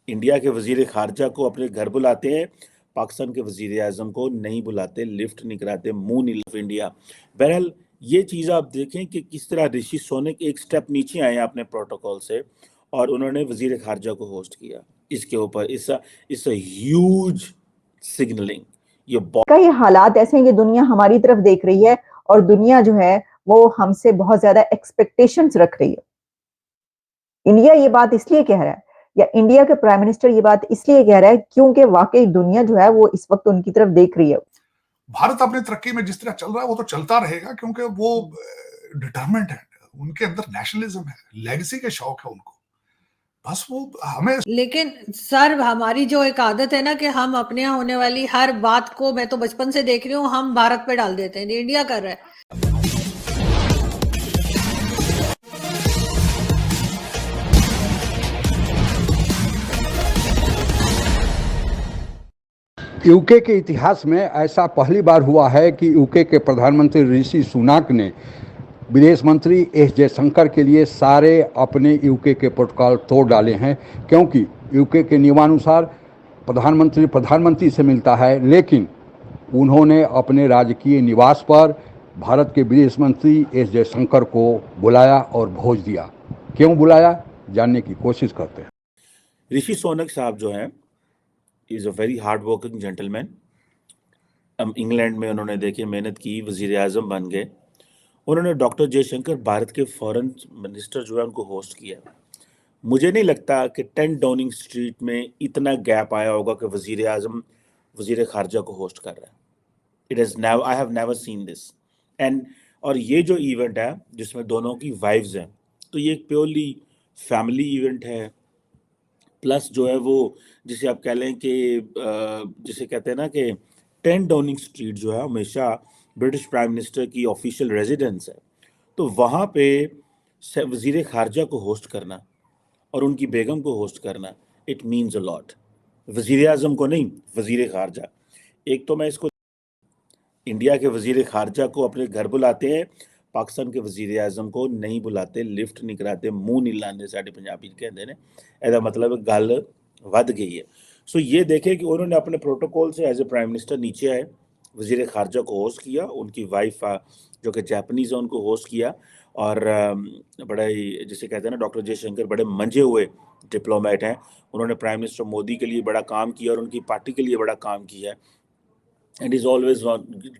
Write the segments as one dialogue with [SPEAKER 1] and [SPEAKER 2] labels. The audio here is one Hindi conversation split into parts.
[SPEAKER 1] इंडिया के वजीर खारजा को अपने घर बुलाते हैं, पाकिस्तान के वजीर आजम को नहीं बुलाते, लिफ्ट नहीं कराते, मुंह नहीं ऑफ इंडिया। बहरहाल ये चीज़ आप देखें कि किस तरह ऋषि सोनक एक स्टेप नीचे आए अपने प्रोटोकॉल से और उन्होंने वजीर खारजा को होस्ट किया। इसके ऊपर इस ह्यूज सिग्नलिंग। ये
[SPEAKER 2] कई हालात ऐसे हैं कि दुनिया हमारी तरफ देख रही है और दुनिया जो है वो हमसे बहुत ज्यादा एक्सपेक्टेशंस रख रही है। इंडिया ये बात इसलिए कह रहा है या इंडिया के प्राइम मिनिस्टर ये बात इसलिए कह रहा है क्योंकि वाकई दुनिया जो है वो इस वक्त उनकी तरफ देख रही है।
[SPEAKER 3] भारत अपनी तरक्की में जिस तरह चल रहा है वो तो चलता रहेगा क्योंकि वो डिटरमेंट है, उनके अंदर नेशनलिज्म है, लेगेसी के शौक है उनको, बस वो हमें।
[SPEAKER 4] लेकिन सर हमारी जो एक आदत है ना कि हम अपने यहाँ होने वाली हर बात को, मैं तो बचपन से देख रही हूँ, हम भारत पे डाल देते हैं, इंडिया कर रहा है।
[SPEAKER 5] यूके के इतिहास में ऐसा पहली बार हुआ है कि यूके के प्रधानमंत्री ऋषि सुनाक ने विदेश मंत्री एस जयशंकर के लिए सारे अपने यूके के प्रोटोकॉल तोड़ डाले हैं, क्योंकि यूके के नियमानुसार प्रधानमंत्री से मिलता है, लेकिन उन्होंने अपने राजकीय निवास पर भारत के विदेश मंत्री एस जयशंकर को बुलाया और भोज दिया। क्यों बुलाया, जानने की कोशिश करते हैं।
[SPEAKER 1] ऋषि सोनक साहब जो हैं is a very hard working gentleman. England में उन्होंने देखिए मेहनत की, वजीर आज़म बन गए। उन्होंने डॉक्टर जयशंकर भारत के फॉरेन मिनिस्टर जो है उनको होस्ट किया। मुझे नहीं लगता कि 10 डाउनिंग स्ट्रीट में इतना गैप आया होगा कि वजीर आज़म वजीर खारजा को होस्ट कर रहा है। It is never, I have never seen this. और ये जो इवेंट है जिसमें दोनों की वाइफ्स हैं, तो ये एक प्योरली फैमिली इवेंट है। प्लस जो है वो जिसे आप कह लें कि जिसे कहते हैं ना कि 10 डाउनिंग स्ट्रीट जो है हमेशा ब्रिटिश प्राइम मिनिस्टर की ऑफिशियल रेजिडेंस है, तो वहाँ पे वजीर खारजा को होस्ट करना और उनकी बेगम को होस्ट करना, इट मीन्स अ लॉट। वजीर आजम को नहीं, वजीर खारजा। एक तो मैं इसको इंडिया के वजीर खारजा को अपने घर बुलाते हैं, पाकिस्तान के वजीर आजम को नहीं बुलाते, लिफ्ट नहीं कराते, मुंह नहीं लाते, साढ़े पंजाबी कहते हैं। ऐसा मतलब गल वध गई है। सो ये देखें कि उन्होंने अपने प्रोटोकॉल से एज ए प्राइम मिनिस्टर नीचे आए, वजीर खारजा को होस्ट किया, उनकी वाइफ जो कि जापानीज़ है उनको होस्ट किया, और बड़ा ही जिसे कहते हैं ना डॉक्टर जयशंकर बड़े मंजे हुए डिप्लोमेट हैं। उन्होंने प्राइम मिनिस्टर मोदी के लिए बड़ा काम किया और उनकी पार्टी के लिए बड़ा काम किया है, and is always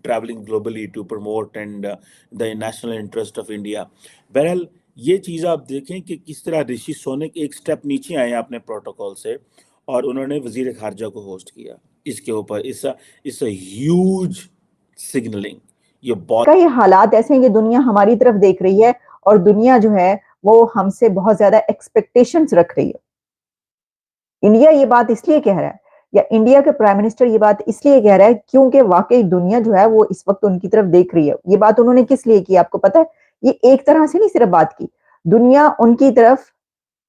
[SPEAKER 1] traveling globally to promote and the national interest of India. बहरहाल ये चीज़ आप देखें कि किस तरह ऋषि सोनक एक स्टेप नीचे आए अपने प्रोटोकॉल से और उन्होंने वजीर खारजा को होस्ट किया। इसके ऊपर इस ह्यूज सिग्नलिंग। ये बहुत
[SPEAKER 2] कई हालात ऐसे हैं कि दुनिया हमारी तरफ देख रही है और दुनिया जो है वो हमसे बहुत ज्यादा एक्सपेक्टेशंस रख रही है। इंडिया ये बात इसलिए कह रहा है या इंडिया के प्राइम मिनिस्टर ये बात इसलिए कह रहा है क्योंकि वाकई दुनिया जो है वो इस वक्त उनकी तरफ देख रही है। ये बात उन्होंने किस लिए की आपको पता है? ये एक तरह से नहीं सिर्फ बात की, दुनिया उनकी तरफ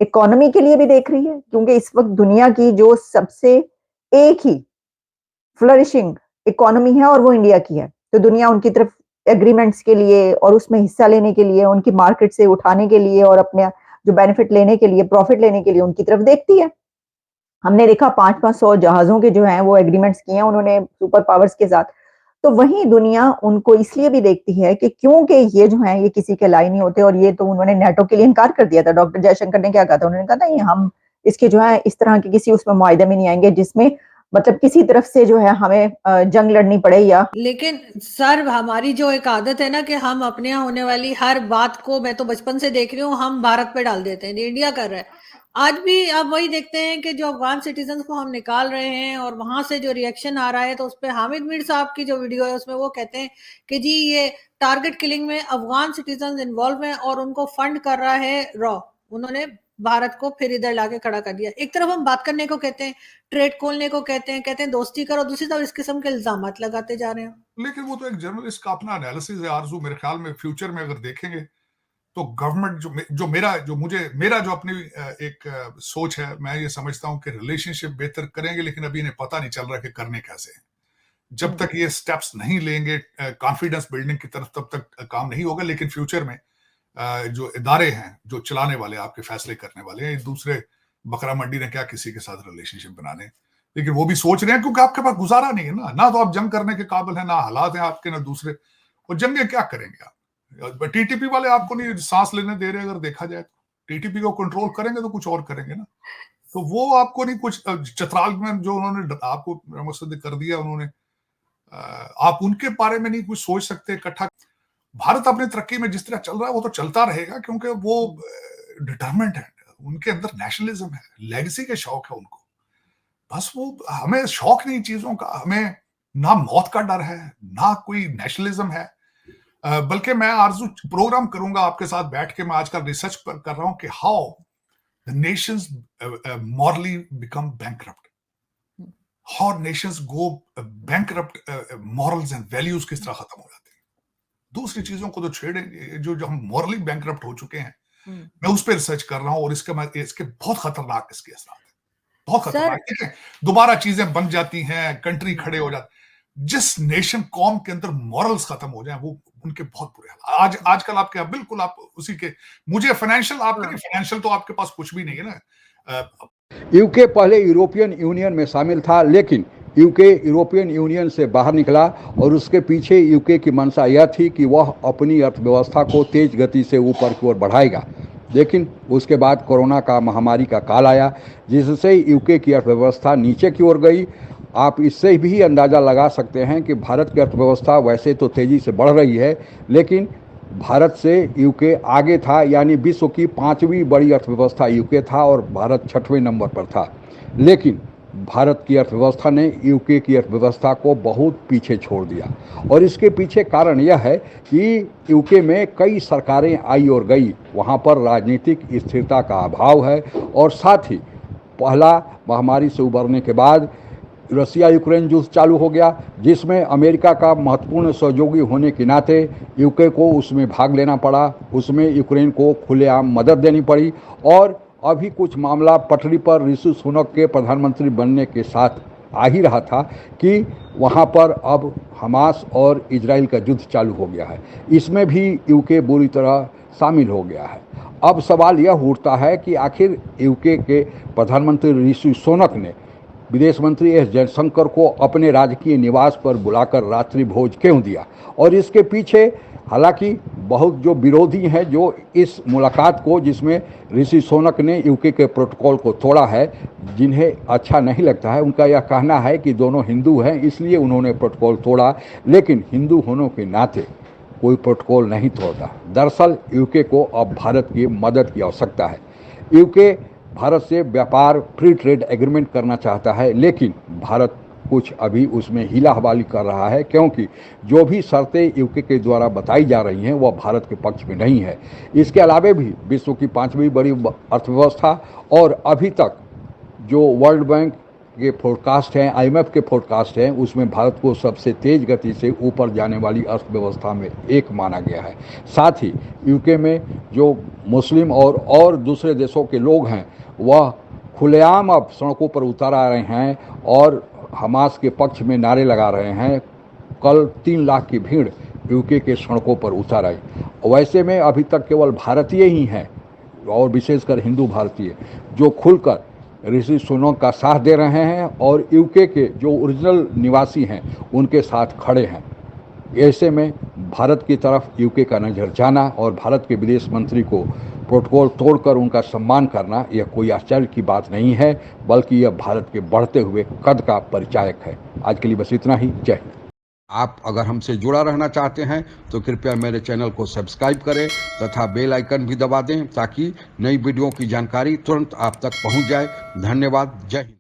[SPEAKER 2] इकोनॉमी के लिए भी देख रही है, क्योंकि इस वक्त दुनिया की जो सबसे एक ही फ्लरिशिंग इकोनॉमी है और वो इंडिया की है, तो दुनिया उनकी तरफ एग्रीमेंट्स के लिए और उसमें हिस्सा लेने के लिए, उनकी मार्केट से उठाने के लिए और अपने जो बेनिफिट लेने के लिए, प्रॉफिट लेने के लिए उनकी तरफ देखती है। हमने देखा 500 जहाजों के जो हैं वो एग्रीमेंट्स किए हैं उन्होंने सुपर पावर्स के साथ। तो वहीं दुनिया उनको इसलिए भी देखती है कि क्योंकि ये जो हैं ये किसी के लाई नहीं होते, और ये तो उन्होंने नेटो के लिए इनकार कर दिया था। डॉक्टर जयशंकर ने क्या कहा था? उन्होंने कहा था ये हम इसके जो है इस तरह के किसी उसमें मुआहदे में नहीं आएंगे जिसमें मतलब किसी तरफ से जो है हमें जंग लड़नी पड़े या।
[SPEAKER 4] लेकिन सर हमारी जो एक आदत है ना कि हम अपने यहाँ होने वाली हर बात को, मैं तो बचपन से देख रही हूँ, हम भारत पे डाल देते हैं, इंडिया कर रहा है। आज भी अब वही देखते हैं कि जो अफगान सिटीजन को हम निकाल रहे हैं और वहां से जो रिएक्शन आ रहा है, तो उस पर हामिद मीर साहब की जो वीडियो है उसमें वो कहते हैं कि जी ये टारगेट किलिंग में अफगान सिटीजन इन्वॉल्व हैं और उनको फंड कर रहा है रॉ। उन्होंने भारत को फिर इधर लाके खड़ा कर दिया। एक तरफ हम बात करने को कहते हैं, ट्रेड खोलने को कहते हैं दोस्ती करो, दूसरी तरफ इस किस्म के इल्जाम लगाते जा रहे हैं।
[SPEAKER 3] लेकिन वो तो एक जर्नलिस्ट का अपना एनालिसिस है आरजू। मेरे ख्याल में फ्यूचर में अगर देखेंगे तो गवर्नमेंट मेरा जो अपनी एक सोच है, मैं ये समझता हूं कि रिलेशनशिप बेहतर करेंगे, लेकिन अभी इन्हें पता नहीं चल रहा कि करने कैसे हैं। जब तक ये स्टेप्स नहीं लेंगे कॉन्फिडेंस बिल्डिंग की तरफ, तब तक काम नहीं होगा। लेकिन फ्यूचर में जो इदारे हैं जो चलाने वाले, आपके फैसले करने वाले हैं, एक दूसरे बकरा मंडी ने क्या किसी के साथ रिलेशनशिप बनाने, लेकिन वो भी सोच रहे हैं क्योंकि आपके पास गुजारा नहीं है ना तो आप जंग करने के काबिल है, ना हालात हैं आपके ना दूसरे, और जंगे क्या करेंगे आप। टीटीपी वाले आपको नहीं सांस लेने दे रहे, अगर देखा जाए तो टीटीपी को कंट्रोल करेंगे तो कुछ और करेंगे ना, तो वो आपको नहीं कुछ चतराल में जो उन्होंने आपको कर दिया उन्होंने, आप उनके बारे में नहीं कुछ सोच सकते इकट्ठा। भारत अपनी तरक्की में जिस तरह चल रहा है वो तो चलता रहेगा क्योंकि वो डिटरमेंट है, उनके अंदर नेशनलिज्म है, लेगेसी के शौक है उनको, बस वो हमें शौक नहीं चीजों का, हमें ना मौत का डर है ना कोई नेशनलिज्म है। बल्कि मैं आरजू प्रोग्राम करूंगा आपके साथ बैठ के, मैं आजकल रिसर्च कर रहा हूं कि how the Nations morally become bankrupt, how Nations go bankrupt, morals and values किस तरह खत्म हो जाते हैं। दूसरी चीजों को तो छेड़ेंगे, जो हम मॉरली बैंकरप्ट हो चुके हैं, मैं उस पर रिसर्च कर रहा हूं और इसके बहुत खतरनाक इसके असरात हैं, बहुत खतरनाक है। दोबारा चीजें बन जाती हैं, कंट्री खड़े हो जाते, जिस नेशन कॉम के अंदर मॉरल्स खत्म हो जाए वो उनके बहुत बुरे हाल। आजकल आपके बिल्कुल आप उसी के, मुझे फाइनेंशियल आप करें, फाइनेंशियल तो आपके पास कुछ भी नहीं है ना।
[SPEAKER 5] यूके पहले यूरोपियन यूनियन में शामिल था, लेकिन यूके यूरोपियन यूनियन से बाहर निकला और उसके पीछे यूके की मंशा यह थी कि वह अपनी अर्थव्यवस्था को तेज गति से ऊपर की ओर बढ़ाएगा। लेकिन उसके बाद कोरोना का महामारी का काल आया, जिससे यूके की अर्थव्यवस्था नीचे की ओर गई। आप इससे भी अंदाज़ा लगा सकते हैं कि भारत की अर्थव्यवस्था वैसे तो तेज़ी से बढ़ रही है, लेकिन भारत से यूके आगे था, यानी विश्व की 5वीं बड़ी अर्थव्यवस्था यूके था और भारत 6वें नंबर पर था। लेकिन भारत की अर्थव्यवस्था ने यूके की अर्थव्यवस्था को बहुत पीछे छोड़ दिया, और इसके पीछे कारण यह है कि यूके में कई सरकारें आई और गई, वहाँ पर राजनीतिक स्थिरता का अभाव है, और साथ ही पहला महामारी से उबरने के बाद रसिया यूक्रेन युद्ध चालू हो गया, जिसमें अमेरिका का महत्वपूर्ण सहयोगी होने के नाते यूके को उसमें भाग लेना पड़ा, उसमें यूक्रेन को खुलेआम मदद देनी पड़ी। और अभी कुछ मामला पटरी पर ऋषि सुनक के प्रधानमंत्री बनने के साथ आ ही रहा था कि वहाँ पर अब हमास और इजराइल का युद्ध चालू हो गया है, इसमें भी यूके बुरी तरह शामिल हो गया है। अब सवाल यह उठता है कि आखिर यूके के प्रधानमंत्री ऋषि सुनक ने विदेश मंत्री एस जयशंकर को अपने राजकीय निवास पर बुलाकर रात्रि भोज क्यों दिया, और इसके पीछे हालांकि बहुत जो विरोधी हैं जो इस मुलाकात को, जिसमें ऋषि सुनक ने यूके के प्रोटोकॉल को तोड़ा है, जिन्हें अच्छा नहीं लगता है, उनका यह कहना है कि दोनों हिंदू हैं इसलिए उन्होंने प्रोटोकॉल तोड़ा, लेकिन हिंदू होने के नाते कोई प्रोटोकॉल नहीं तोड़ता। दरअसल यूके को अब भारत की मदद की आवश्यकता है। यूके भारत से व्यापार फ्री ट्रेड एग्रीमेंट करना चाहता है, लेकिन भारत कुछ अभी उसमें हीला हवाली कर रहा है, क्योंकि जो भी शर्तें यूके के द्वारा बताई जा रही हैं वह भारत के पक्ष में नहीं है। इसके अलावा भी विश्व की 5वीं बड़ी अर्थव्यवस्था, और अभी तक जो वर्ल्ड बैंक के फोरकास्ट हैं, IMF के फोरकास्ट हैं, उसमें भारत को सबसे तेज गति से ऊपर जाने वाली अर्थव्यवस्था में एक माना गया है। साथ ही यूके में जो मुस्लिम और दूसरे देशों के लोग हैं वह खुलेआम अब सड़कों पर उतर आ रहे हैं और हमास के पक्ष में नारे लगा रहे हैं। कल 3 लाख की भीड़ यूके के सड़कों पर उतर आई। वैसे में अभी तक केवल भारतीय ही हैं, और विशेषकर हिंदू भारतीय, जो खुलकर ऋषि सुनक का साथ दे रहे हैं और यूके के जो ओरिजिनल निवासी हैं उनके साथ खड़े हैं। ऐसे में भारत की तरफ यूके का नज़र जाना और भारत के विदेश मंत्री को प्रोटोकॉल तोड़कर उनका सम्मान करना, यह कोई आश्चर्य की बात नहीं है, बल्कि यह भारत के बढ़ते हुए कद का परिचायक है। आज के लिए बस इतना ही। जय हिंद। आप अगर हमसे जुड़ा रहना चाहते हैं तो कृपया मेरे चैनल को सब्सक्राइब करें तथा बेल आइकन भी दबा दें, ताकि नई वीडियो की जानकारी तुरंत आप तक पहुंच जाए। धन्यवाद। जय हिंद।